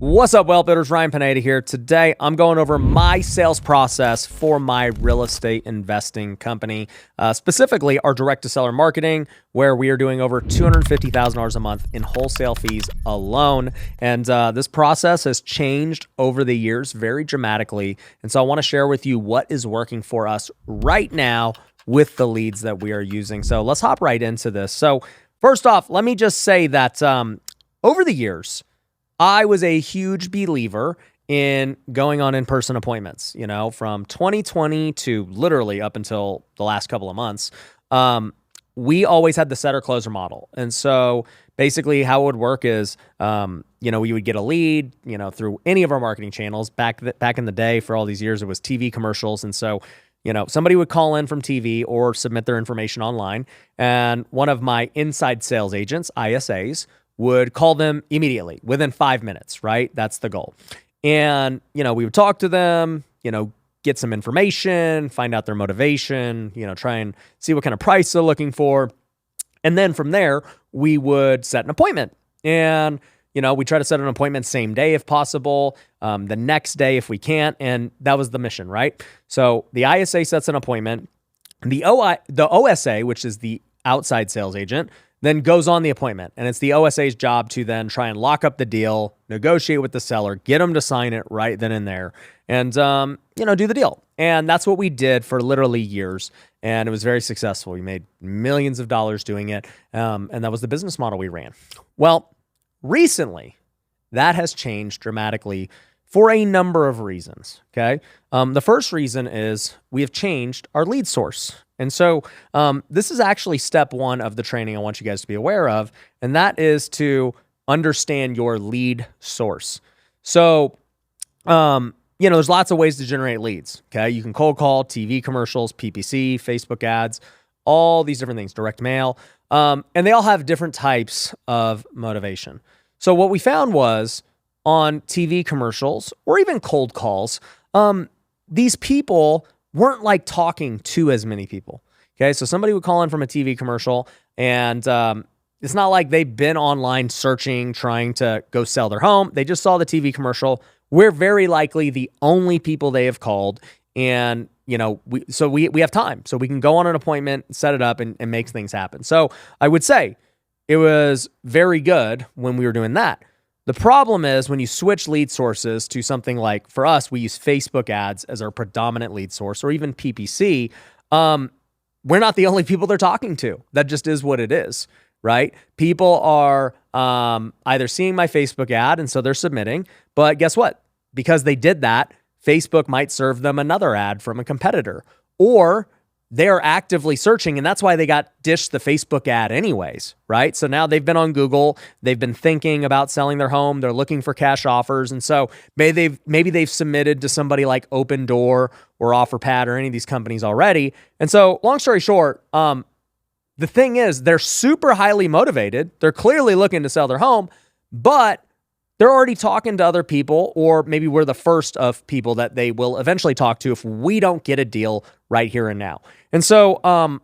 What's up, well builders? Ryan Pineda here. Today, I'm going over my sales process for my real estate investing company, specifically our direct-to-seller marketing, where we are doing over $250,000 a month in wholesale fees alone. And this process has changed over the years very dramatically. And so I want to share with you what is working for us right now with the leads that we are using. So let's hop right into this. So first off, let me just say that over the years, I was a huge believer in going on in-person appointments, from 2020 to literally up until the last couple of months. We always had the setter closer model. And so basically how it would work is, we would get a lead, through any of our marketing channels. Back in the day, for all these years, it was TV commercials. And so, somebody would call in from TV or submit their information online. And one of my inside sales agents, ISAs, would call them immediately within 5 minutes, right? That's the goal. And, we would talk to them, get some information, find out their motivation, try and see what kind of price they're looking for. And then from there, we would set an appointment. And, we try to set an appointment same day if possible, the next day if we can't. And that was the mission, right? So the ISA sets an appointment. The OSA, which is the outside sales agent, then goes on the appointment. And it's the OSA's job to then try and lock up the deal, negotiate with the seller, get them to sign it right then and there, and, do the deal. And that's what we did for literally years. And it was very successful. We made millions of dollars doing it. And that was the business model we ran. Well, recently, that has changed dramatically for a number of reasons, okay? The first reason is we have changed our lead source. And so this is actually step one of the training I want you guys to be aware of, and that is to understand your lead source. So, there's lots of ways to generate leads, okay? You can cold call, TV commercials, PPC, Facebook ads, all these different things, direct mail, and they all have different types of motivation. So what we found was on TV commercials or even cold calls, these people weren't like talking to as many people. Okay. So somebody would call in from a TV commercial and, it's not like they've been online searching, trying to go sell their home. They just saw the TV commercial. We're very likely the only people they have called. And, we have time. So we can go on an appointment, set it up and make things happen. So I would say it was very good when we were doing that. The problem is when you switch lead sources to something like, for us, we use Facebook ads as our predominant lead source, or even PPC. We're not the only people they're talking to. That just is what it is, right? People are either seeing my Facebook ad, and so they're submitting. But guess what? Because they did that, Facebook might serve them another ad from a competitor, or they are actively searching, and that's why they got dished the Facebook ad anyways, right? So now they've been on Google, they've been thinking about selling their home, they're looking for cash offers, and so maybe they've submitted to somebody like Open Door or OfferPad or any of these companies already. And so long story short, the thing is they're super highly motivated, they're clearly looking to sell their home, but they're already talking to other people, or maybe we're the first of people that they will eventually talk to if we don't get a deal right here and now. And so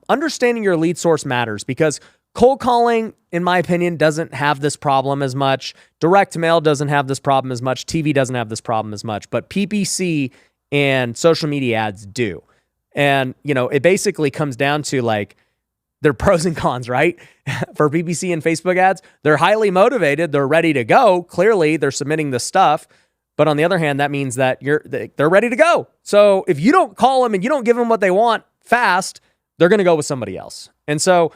understanding your lead source matters, because cold calling, in my opinion, doesn't have this problem as much. Direct mail doesn't have this problem as much. TV doesn't have this problem as much, but PPC and social media ads do. And, it basically comes down to like, they're pros and cons, right? For PPC and Facebook ads, they're highly motivated. They're ready to go. Clearly, they're submitting the stuff. But on the other hand, that means that they're ready to go. So if you don't call them and you don't give them what they want fast, they're going to go with somebody else. And so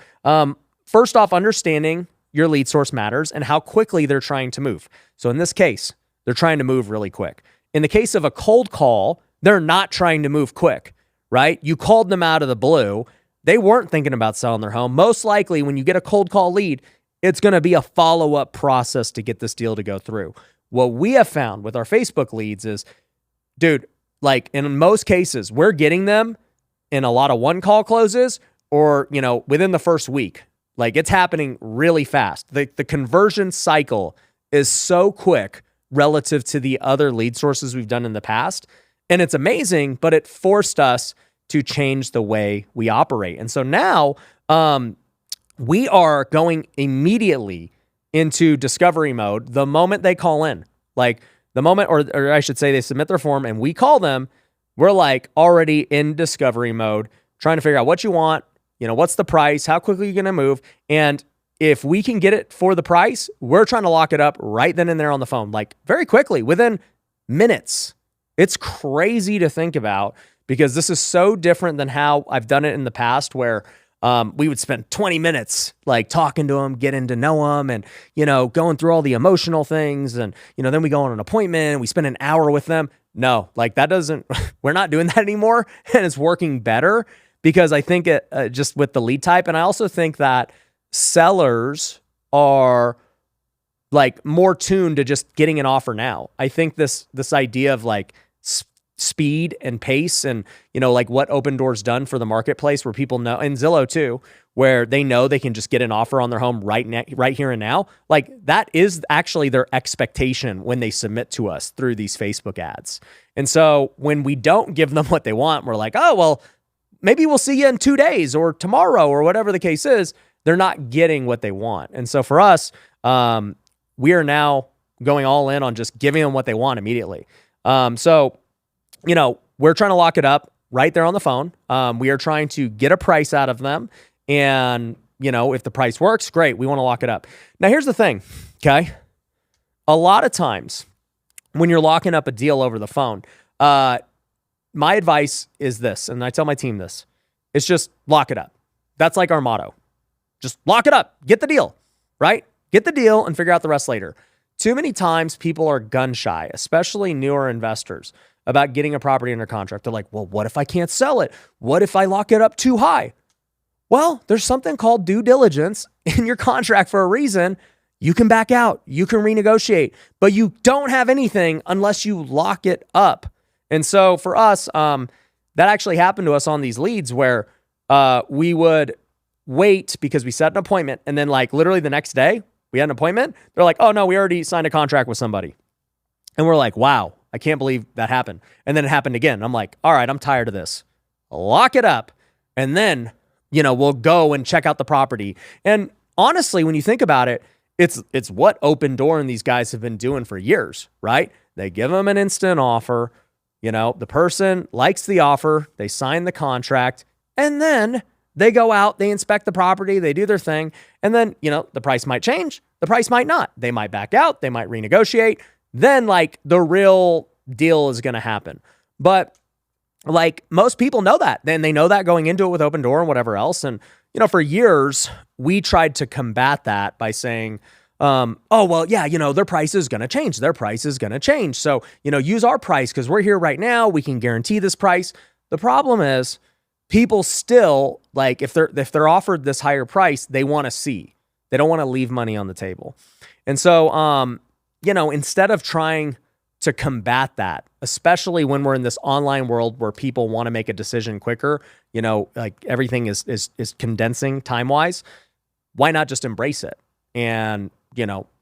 first off, understanding your lead source matters and how quickly they're trying to move. So in this case, they're trying to move really quick. In the case of a cold call, they're not trying to move quick, right? You called them out of the blue. They weren't thinking about selling their home. Most likely, when you get a cold call lead, it's going to be a follow-up process to get this deal to go through. What we have found with our Facebook leads is, dude, like in most cases, we're getting them in a lot of one-call closes or, within the first week. Like it's happening really fast. The conversion cycle is so quick relative to the other lead sources we've done in the past. And it's amazing, but it forced us to change the way we operate. And so now we are going immediately into discovery mode the moment they call in. Like the moment, or I should say they submit their form and we call them, we're like already in discovery mode, trying to figure out what you want, what's the price, how quickly you're going to move. And if we can get it for the price, we're trying to lock it up right then and there on the phone, like very quickly, within minutes. It's crazy to think about because this is so different than how I've done it in the past where we would spend 20 minutes like talking to them, getting to know them and, going through all the emotional things. And, then we go on an appointment and we spend an hour with them. No, like that doesn't, we're not doing that anymore. And it's working better because I think it just with the lead type. And I also think that sellers are like more tuned to just getting an offer now. I think this idea of like speed and pace and, like what Open Door's done for the marketplace where people know, and Zillow too, where they know they can just get an offer on their home right here and now. Like that is actually their expectation when they submit to us through these Facebook ads. And so when we don't give them what they want, we're like, oh, well, maybe we'll see you in 2 days or tomorrow or whatever the case is. They're not getting what they want. And so for us, we are now going all in on just giving them what they want immediately. So we're trying to lock it up right there on the phone. We are trying to get a price out of them. And, if the price works, great. We want to lock it up. Now, here's the thing, okay? A lot of times when you're locking up a deal over the phone, my advice is this, and I tell my team this, it's just lock it up. That's like our motto. Just lock it up. Get the deal, right? Get the deal and figure out the rest later. Too many times people are gun shy, especially newer investors, about getting a property under contract. They're like, well, what if I can't sell it? What if I lock it up too high? Well, there's something called due diligence in your contract for a reason. You can back out. You can renegotiate, but you don't have anything unless you lock it up. And so for us, that actually happened to us on these leads where we would wait because we set an appointment and then like literally the next day we had an appointment. They're like, oh no, we already signed a contract with somebody. And we're like, wow, I can't believe that happened. And then it happened again. I'm like, all right, I'm tired of this. Lock it up. And then, we'll go and check out the property. And honestly, when you think about it, it's what Open Door and these guys have been doing for years, right? They give them an instant offer. The person likes the offer. They sign the contract and then they go out, they inspect the property, they do their thing. And then, the price might change. The price might not. They might back out. They might renegotiate. Then like the real deal is going to happen. But like most people know that. Then they know that going into it with Open Door and whatever else. And, for years we tried to combat that by saying, oh, well, yeah, their price is going to change. Their price is going to change. So, use our price because we're here right now. We can guarantee this price. The problem is people still like, if they're offered this higher price, they want to see, they don't want to leave money on the table. And so, instead of trying to combat that, especially when we're in this online world where people want to make a decision quicker, like everything is condensing time-wise, why not just embrace it and,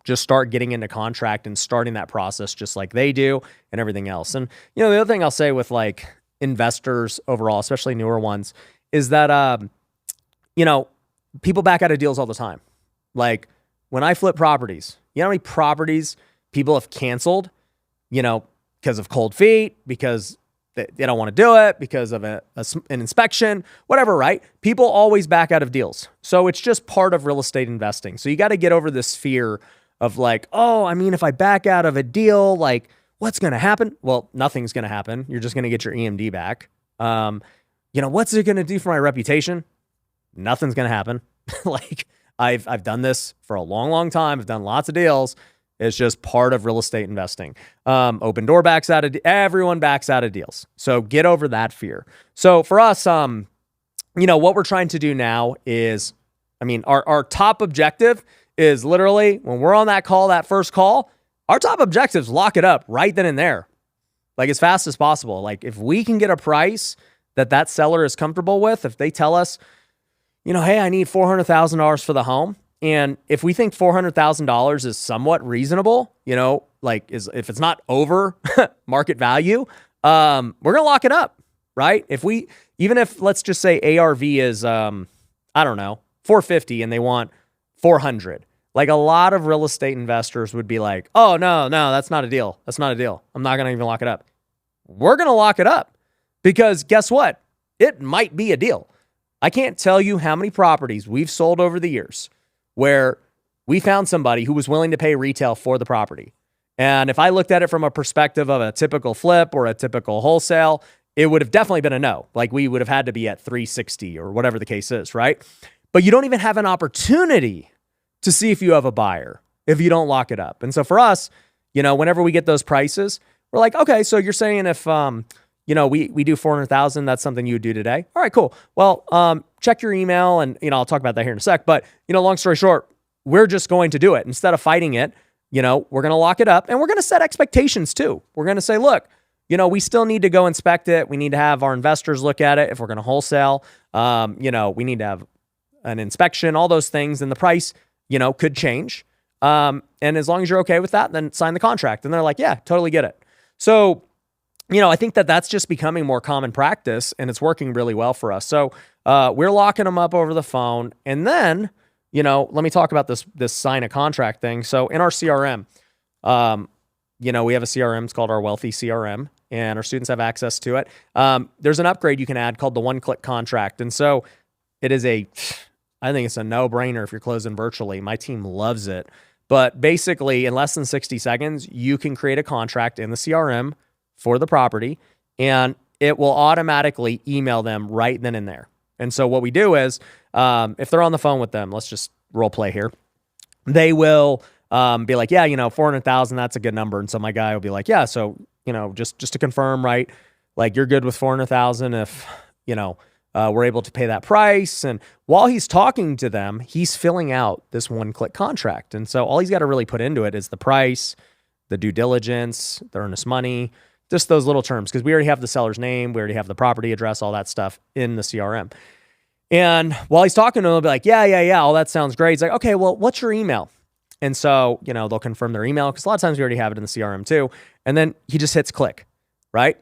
just start getting into contract and starting that process just like they do and everything else. And, the other thing I'll say with like investors overall, especially newer ones, is that, people back out of deals all the time. Like when I flip properties, how many properties people have canceled, because of cold feet, because they don't want to do it, because of an inspection, whatever, right? People always back out of deals. So it's just part of real estate investing. So you got to get over this fear of like, oh, I mean, if I back out of a deal, like what's going to happen? Well, nothing's going to happen. You're just going to get your EMD back. What's it going to do for my reputation? Nothing's going to happen. Like I've done this for a long, long time. I've done lots of deals. It's just part of real estate investing. Open Door backs out of, everyone backs out of deals. So get over that fear. So for us, what we're trying to do now is, our top objective is literally when we're on that call, that first call, our top objective is lock it up right then and there, like as fast as possible. Like if we can get a price that seller is comfortable with, if they tell us, hey, I need $400,000 for the home. And if we think $400,000 is somewhat reasonable, if it's not over market value, we're going to lock it up, right? Even if let's just say ARV is, 450 and they want 400, Like a lot of real estate investors would be like, oh, no, that's not a deal. That's not a deal. I'm not going to even lock it up. We're going to lock it up because guess what? It might be a deal. I can't tell you how many properties we've sold over the years where we found somebody who was willing to pay retail for the property. And if I looked at it from a perspective of a typical flip or a typical wholesale, it would have definitely been a no. Like we would have had to be at 360 or whatever the case is, right? But you don't even have an opportunity to see if you have a buyer if you don't lock it up. And so for us, whenever we get those prices, we're like, okay, so you're saying if, we do 400,000, that's something you would do today. All right, cool. Well, check your email and, I'll talk about that here in a sec. But, long story short, we're just going to do it. Instead of fighting it, we're going to lock it up and we're going to set expectations too. We're going to say, look, we still need to go inspect it. We need to have our investors look at it. If we're going to wholesale, we need to have an inspection, all those things. And the price, could change. And as long as you're okay with that, then sign the contract. And they're like, yeah, totally get it. So, I think that that's just becoming more common practice and it's working really well for us. So, we're locking them up over the phone. And then, let me talk about this sign a contract thing. So in our CRM, we have a CRM, it's called our Wealthy CRM, and our students have access to it. There's an upgrade you can add called the one-click contract. And so it is I think it's a no-brainer if you're closing virtually. My team loves it. But basically, in less than 60 seconds, you can create a contract in the CRM for the property, and it will automatically email them right then and there. And so what we do is, if they're on the phone with them, let's just role play here. They will be like, yeah, 400,000, that's a good number. And so my guy will be like, yeah, so, just to confirm, right? Like you're good with 400,000 if, we're able to pay that price. And while he's talking to them, he's filling out this one-click contract. And so all he's got to really put into it is the price, the due diligence, the earnest money, just those little terms, because we already have the seller's name, we already have the property address, all that stuff in the CRM. And while he's talking to him, he'll be like, yeah, all that sounds great. He's like, okay, well, what's your email? And so, they'll confirm their email because a lot of times we already have it in the CRM too. And then he just hits click, right?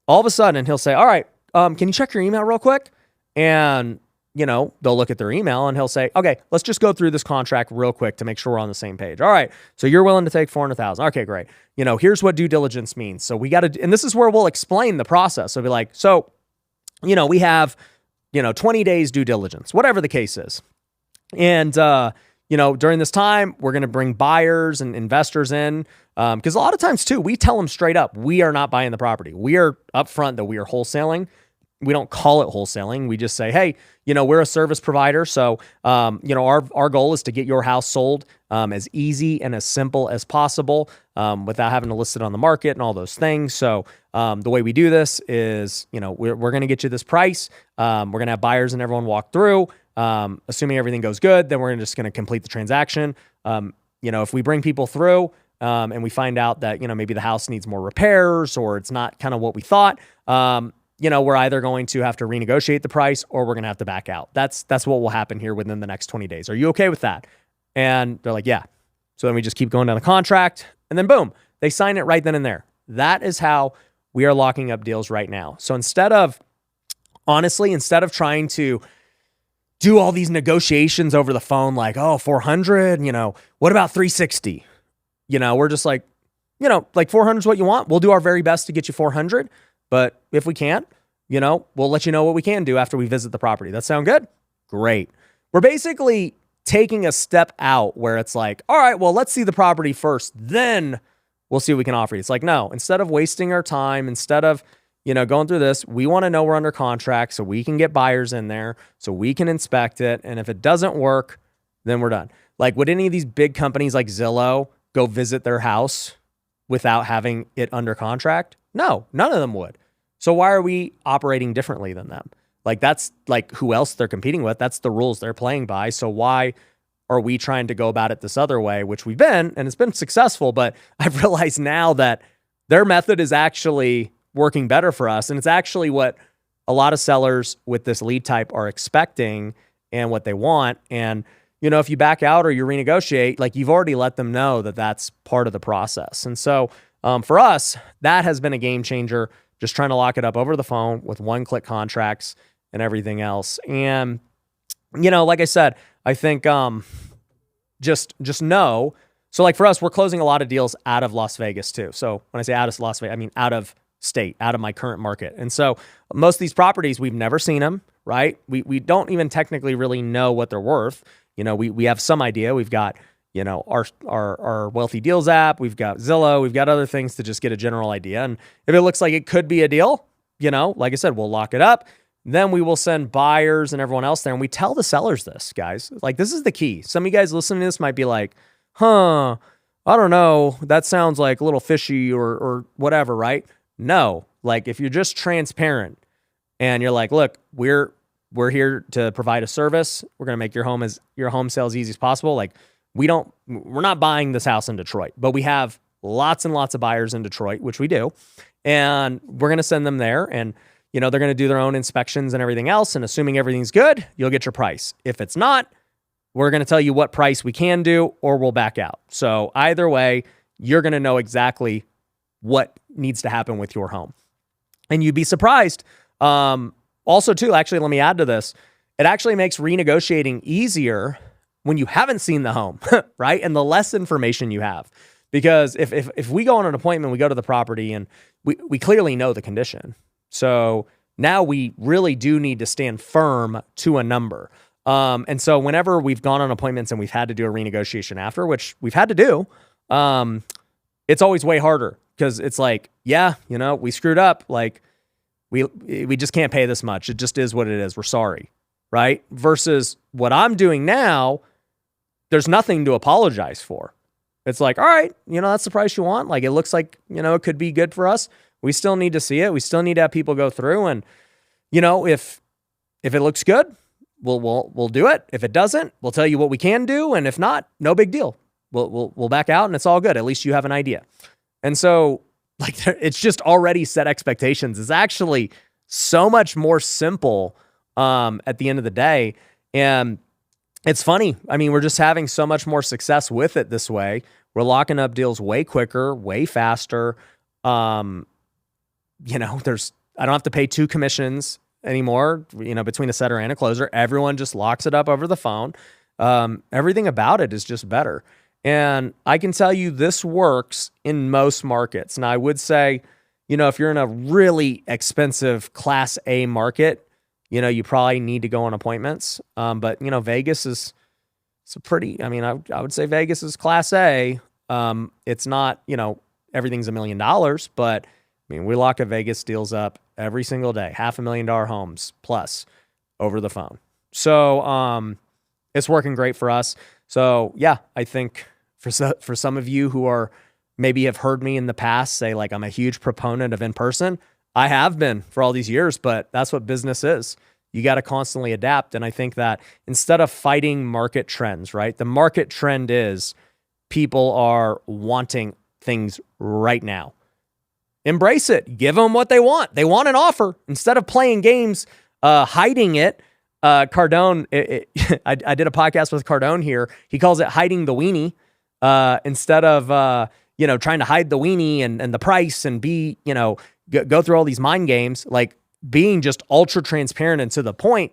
All of a sudden he'll say, all right, can you check your email real quick? And, they'll look at their email and he'll say, okay, let's just go through this contract real quick to make sure we're on the same page. All right. So you're willing to take 400,000. Okay, great. Here's what due diligence means. So we got to, and this is where we'll explain the process. So be like, so, we have, 20 days due diligence, whatever the case is. And, during this time, we're going to bring buyers and investors in. Because a lot of times too, we tell them straight up, we are not buying the property. We are upfront that we are wholesaling. We don't call it wholesaling. We just say, hey, we're a service provider. So, our goal is to get your house sold as easy and as simple as possible without having to list it on the market and all those things. So the way we do this is, we're going to get you this price. We're going to have buyers and everyone walk through. Assuming everything goes good, then we're just going to complete the transaction. If we bring people through and we find out that, maybe the house needs more repairs or it's not kind of what we thought, we're either going to have to renegotiate the price or we're going to have to back out. That's what will happen here within the next 20 days. Are you okay with that? And they're like, yeah. So then we just keep going down the contract and then boom, they sign it right then and there. That is how we are locking up deals right now. So instead of trying to do all these negotiations over the phone, like, oh, 400, what about 360? We're just like, like 400 is what you want. We'll do our very best to get you 400. But if we can't, we'll let you know what we can do after we visit the property. That sound good? Great. We're basically taking a step out where it's like, all right, well, let's see the property first. Then we'll see what we can offer you. It's like, no, instead of wasting our time, instead of, going through this, we want to know we're under contract so we can get buyers in there so we can inspect it. And if it doesn't work, then we're done. Like, would any of these big companies like Zillow go visit their house without having it under contract? No, none of them would. So why are we operating differently than them? Like, that's like who else they're competing with. That's the rules they're playing by. So why are we trying to go about it this other way, which we've been, and it's been successful, but I've realized now that their method is actually working better for us. And it's actually what a lot of sellers with this lead type are expecting and what they want. And, if you back out or you renegotiate, like, you've already let them know that that's part of the process. And so for us, that has been a game changer, just trying to lock it up over the phone with one-click contracts and everything else. And, like I said, I think just know. So like for us, we're closing a lot of deals out of Las Vegas too. So when I say out of Las Vegas, I mean out of state, out of my current market. And so most of these properties, we've never seen them, right? We don't even technically really know what they're worth. We have some idea. We've got, our Wealthy Deals app, we've got Zillow, we've got other things to just get a general idea. And if it looks like it could be a deal, like I said, we'll lock it up. Then we will send buyers and everyone else there. And we tell the sellers this, guys. Like, this is the key. Some of you guys listening to this might be like, I don't know. That sounds like a little fishy or whatever, right? No. Like, if you're just transparent and you're like, look, we're here to provide a service. We're going to make your home sale as easy as possible. Like, we're not buying this house in Detroit, but we have lots and lots of buyers in Detroit, which we do. And we're going to send them there, and they're going to do their own inspections and everything else. And assuming everything's good, you'll get your price. If it's not, we're going to tell you what price we can do, or we'll back out. So either way, you're going to know exactly what needs to happen with your home. And you'd be surprised. Also too, actually, let me add to this. It actually makes renegotiating easier when you haven't seen the home, right? And the less information you have. Because if we go on an appointment, we go to the property and we clearly know the condition. So now we really do need to stand firm to a number. And so whenever we've gone on appointments and we've had to do a renegotiation after, which we've had to do, it's always way harder because it's like, we screwed up. Like we just can't pay this much. It just is what it is. We're sorry. Right? Versus what I'm doing now, there's nothing to apologize for. It's like, all right, that's the price you want. Like, it looks like, it could be good for us. We still need to see it. We still need to have people go through. And, if it looks good, we'll do it. If it doesn't, we'll tell you what we can do. And if not, no big deal. We'll back out and it's all good. At least you have an idea. And so like, it's just already set expectations. It's actually so much more simple at the end of the day. And it's funny. I mean, we're just having so much more success with it this way. We're locking up deals way quicker, way faster. I don't have to pay 2 commissions anymore, between a setter and a closer. Everyone just locks it up over the phone. Everything about it is just better. And I can tell you this works in most markets. Now, I would say, if you're in a really expensive Class A market, you probably need to go on appointments. But, Vegas is I would say Vegas is Class A. It's not, everything's $1 million, but we lock a Vegas deals up every single day, $500,000 homes plus over the phone. So, it's working great for us. So yeah, I think for some of you who are maybe have heard me in the past say like, I'm a huge proponent of in-person. I have been for all these years, but that's what business is. You got to constantly adapt. And I think that instead of fighting market trends, right? The market trend is people are wanting things right now. Embrace it. Give them what they want. They want an offer. Instead of playing games, hiding it. Cardone, I did a podcast with Cardone here. He calls it hiding the weenie. Instead of, trying to hide the weenie and the price and go through all these mind games, like being just ultra transparent and to the point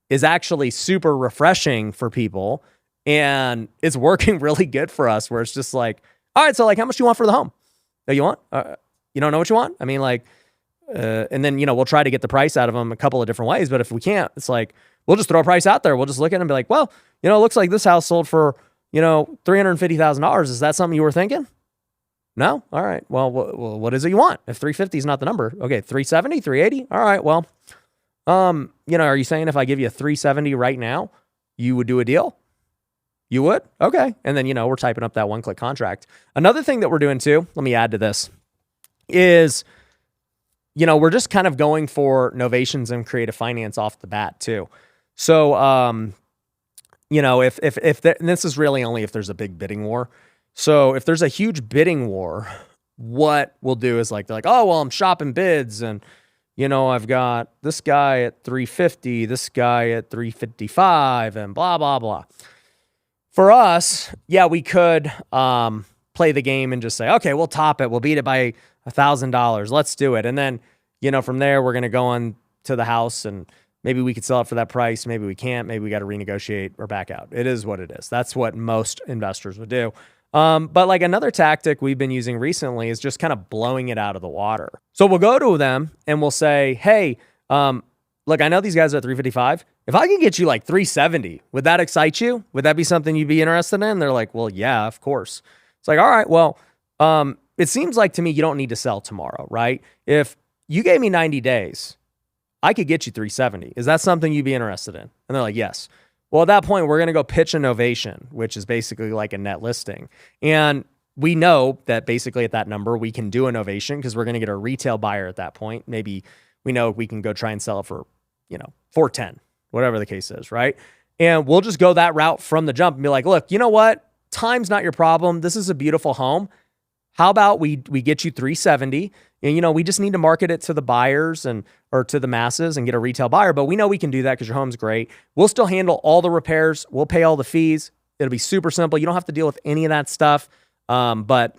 is actually super refreshing for people. And it's working really good for us where it's just like, all right, so like, how much do you want for the home? Oh, you want? You don't know what you want? I mean, like, and then, we'll try to get the price out of them a couple of different ways. But if we can't, it's like, we'll just throw a price out there. We'll just look at it and be like, well, it looks like this house sold for, $350,000. Is that something you were thinking? No? All right. Well, what is it you want? If 350 is not the number, okay, 370, 380. All right. Well, are you saying if I give you 370 right now, you would do a deal? You would? Okay. And then, we're typing up that one-click contract. Another thing that we're doing too, let me add to this, is, we're just kind of going for novations and creative finance off the bat too. So, and this is really only if there's a big bidding war. So if there's a huge bidding war, what we'll do is like, they're like, oh, well, I'm shopping bids and, I've got this guy at 350, this guy at 355 and blah, blah, blah. For us, yeah, we could play the game and just say, okay, we'll top it. We'll beat it by $1,000. Let's do it. And then, from there, we're going to go on to the house and maybe we could sell it for that price. Maybe we can't. Maybe we got to renegotiate or back out. It is what it is. That's what most investors would do. But like another tactic we've been using recently is just kind of blowing it out of the water. So we'll go to them and we'll say, hey, look, I know these guys are at 355. If I can get you like 370, would that excite you? Would that be something you'd be interested in? They're like, well, yeah, of course. It's like, all right, well, it seems like to me you don't need to sell tomorrow, right? If you gave me 90 days, I could get you 370. Is that something you'd be interested in? And they're like, yes. Well, at that point, we're going to go pitch a novation, which is basically like a net listing. And we know that basically at that number, we can do a novation because we're going to get a retail buyer at that point. Maybe we know we can go try and sell it for, 410, whatever the case is, right? And we'll just go that route from the jump and be like, look, you know what? Time's not your problem. This is a beautiful home. How about we get you 370 and, we just need to market it to the buyers or to the masses and get a retail buyer. But we know we can do that because your home's great. We'll still handle all the repairs. We'll pay all the fees. It'll be super simple. You don't have to deal with any of that stuff. But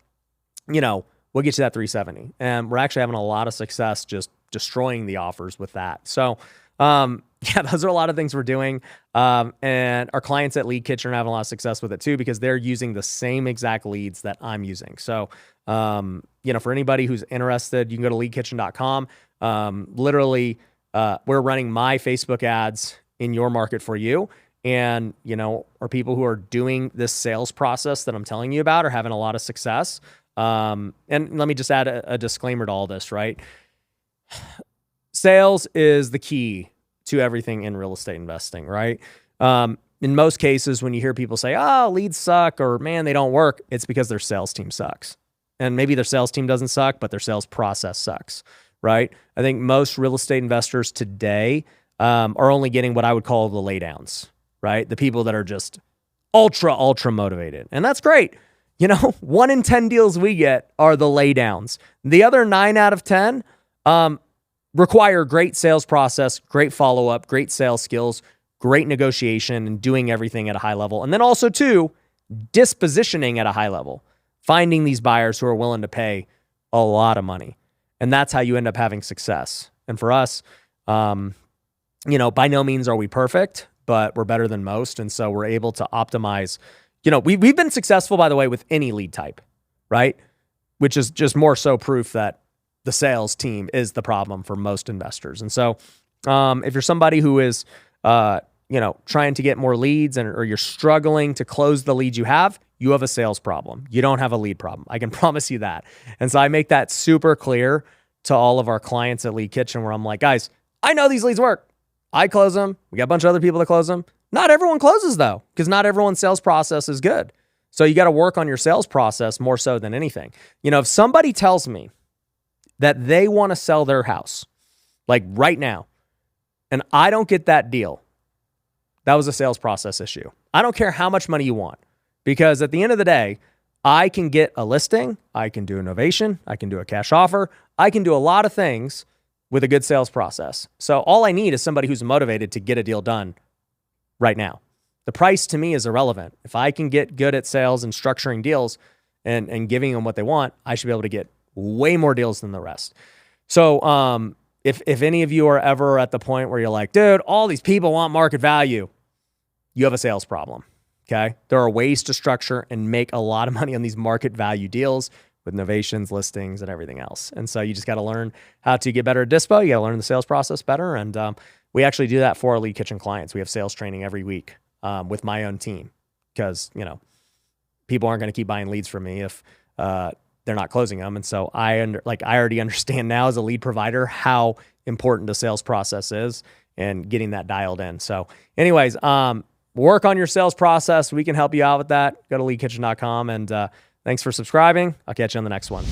we'll get you that 370. And we're actually having a lot of success just destroying the offers with that. So, those are a lot of things we're doing. And our clients at Lead Kitchen are having a lot of success with it too, because they're using the same exact leads that I'm using. So, for anybody who's interested, you can go to leadkitchen.com. Literally, we're running my Facebook ads in your market for you. And, are people who are doing this sales process that I'm telling you about are having a lot of success. And let me just add a disclaimer to all this, right? Sales is the key to everything in real estate investing, right? In most cases, when you hear people say, oh, leads suck, or man, they don't work, it's because their sales team sucks. And maybe their sales team doesn't suck, but their sales process sucks, right? I think most real estate investors today are only getting what I would call the laydowns, right? The people that are just ultra motivated. And that's great. 1 in 10 deals we get are the laydowns. The other 9 out of 10 require great sales process, great follow-up, great sales skills, great negotiation, and doing everything at a high level. And then also, too, dispositioning at a high level, finding these buyers who are willing to pay a lot of money. And that's how you end up having success. And for us, by no means are we perfect, but we're better than most. And so we're able to optimize. We've been successful, by the way, with any lead type, right? Which is just more so proof that the sales team is the problem for most investors. And so if you're somebody who is, trying to get more leads or you're struggling to close the leads you have a sales problem. You don't have a lead problem. I can promise you that. And so I make that super clear to all of our clients at Lead Kitchen, where I'm like, guys, I know these leads work. I close them. We got a bunch of other people that close them. Not everyone closes though, because not everyone's sales process is good. So you got to work on your sales process more so than anything. If somebody tells me that they want to sell their house, like right now, and I don't get that deal, that was a sales process issue. I don't care how much money you want, because at the end of the day, I can get a listing, I can do a novation, I can do a cash offer, I can do a lot of things with a good sales process. So all I need is somebody who's motivated to get a deal done right now. The price to me is irrelevant. If I can get good at sales and structuring deals and giving them what they want, I should be able to get way more deals than the rest. So if any of you are ever at the point where you're like, dude, all these people want market value, you have a sales problem, okay? There are ways to structure and make a lot of money on these market value deals with novations, listings, and everything else. And so you just got to learn how to get better at dispo. You got to learn the sales process better. And we actually do that for our Lead Kitchen clients. We have sales training every week with my own team, because, people aren't going to keep buying leads from me if they're not closing them. And so I already understand now as a lead provider how important the sales process is and getting that dialed in. So anyways, work on your sales process. We can help you out with that. Go to leadkitchen.com, and thanks for subscribing. I'll catch you on the next one.